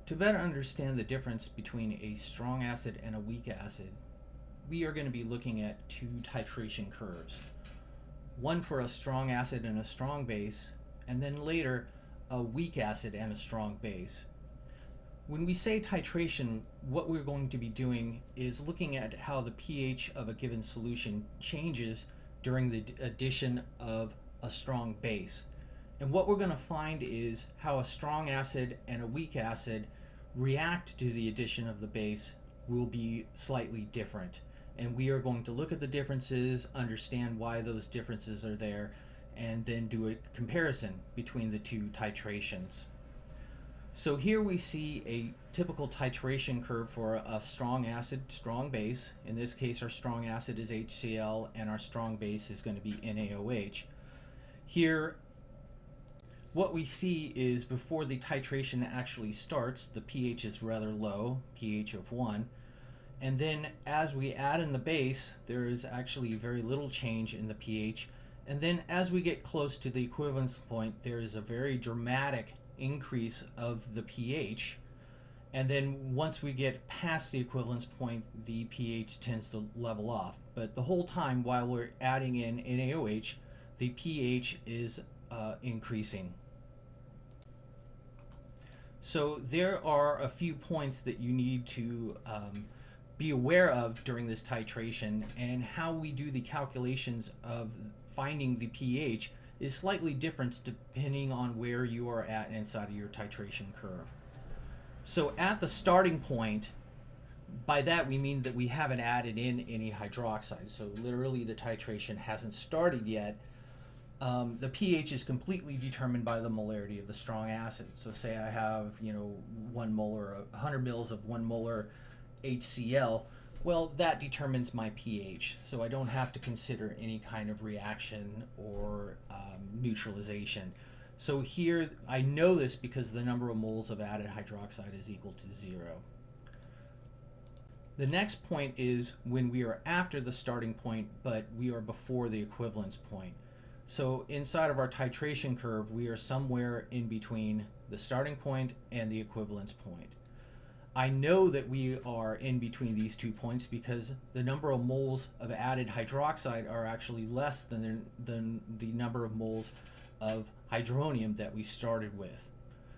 To better understand the difference between a strong acid and a weak acid, we are going to be looking at two titration curves. One for a strong acid and a strong base, and then later a weak acid and a strong base. When we say titration, what we're going to be doing is looking at how the pH of a given solution changes during the addition of a strong base. And what we're going to find is how a strong acid and a weak acid react to the addition of the base will be slightly different. And we are going to look at the differences, understand why those differences are there, and then do a comparison between the two titrations. So here we see a typical titration curve for a strong acid, strong base. In this case, our strong acid is HCl and our strong base is going to be NaOH. Here, what we see is before the titration actually starts, the pH is rather low, pH of 1. And then as we add in the base, there is actually very little change in the pH. And then as we get close to the equivalence point, there is a very dramatic increase of the pH. And then once we get past the equivalence point, the pH tends to level off. But the whole time while we're adding in NaOH, the pH is increasing. So there are a few points that you need to be aware of during this titration, and how we do the calculations of finding the pH is slightly different depending on where you are at inside of your titration curve. So at the starting point, by that we mean that we haven't added in any hydroxide. So literally the titration hasn't started yet. The pH is completely determined by the molarity of the strong acid. So say I have, 1 molar, 100 mils of 1 molar HCl, well, that determines my pH. So I don't have to consider any kind of reaction or neutralization. So here, I know this because the number of moles of added hydroxide is equal to 0. The next point is when we are after the starting point, but we are before the equivalence point. So inside of our titration curve, we are somewhere in between the starting point and the equivalence point. I know that we are in between these 2 points because the number of moles of added hydroxide are actually less than the number of moles of hydronium that we started with.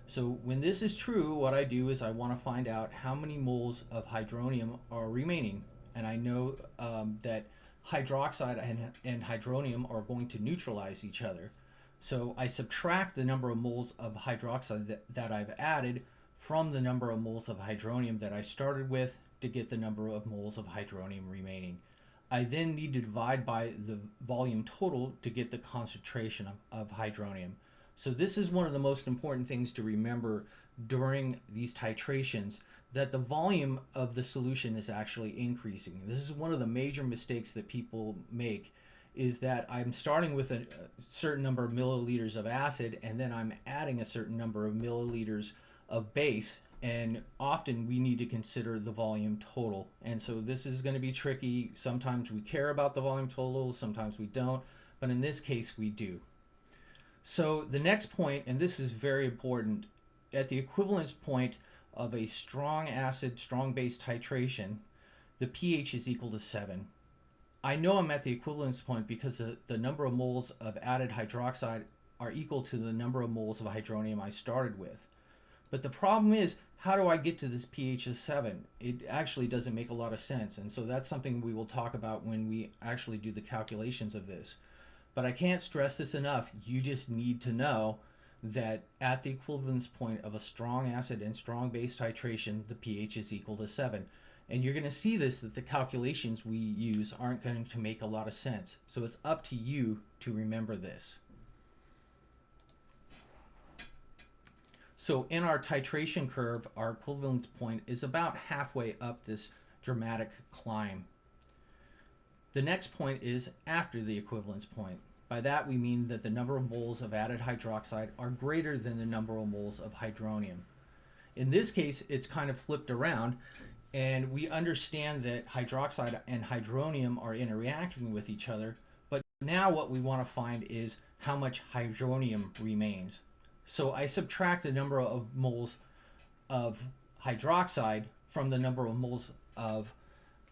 So when this is true, what I do is I want to find out how many moles of hydronium are remaining. And I know that hydroxide and hydronium are going to neutralize each other. So I subtract the number of moles of hydroxide that I've added from the number of moles of hydronium that I started with to get the number of moles of hydronium remaining. I then need to divide by the volume total to get the concentration of hydronium. So this is one of the most important things to remember during these titrations, that the volume of the solution is actually increasing. This is one of the major mistakes that people make, is that I'm starting with a certain number of milliliters of acid and then I'm adding a certain number of milliliters of base, and often we need to consider the volume total. And so this is going to be tricky. Sometimes we care about the volume total, sometimes we don't, but in this case we do. So the next point, and this is very important, at the equivalence point of a strong acid, strong base titration, the pH is equal to 7. I know I'm at the equivalence point because the number of moles of added hydroxide are equal to the number of moles of hydronium I started with. But the problem is, how do I get to this pH of 7? It actually doesn't make a lot of sense, and so that's something we will talk about when we actually do the calculations of this. But I can't stress this enough. You just need to know that at the equivalence point of a strong acid and strong base titration, the pH is equal to 7. And you're going to see this, that the calculations we use aren't going to make a lot of sense. So it's up to you to remember this. So in our titration curve, our equivalence point is about halfway up this dramatic climb. The next point is after the equivalence point. By that we mean that the number of moles of added hydroxide are greater than the number of moles of hydronium. In this case, it's kind of flipped around, and we understand that hydroxide and hydronium are interacting with each other, but now what we want to find is how much hydronium remains. So I subtract the number of moles of hydroxide from the number of moles of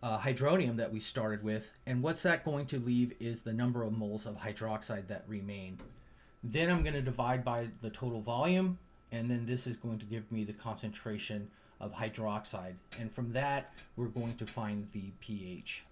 hydronium that we started with, and what's that going to leave is the number of moles of hydroxide that remain. Then I'm going to divide by the total volume, and then this is going to give me the concentration of hydroxide, and from that we're going to find the pH.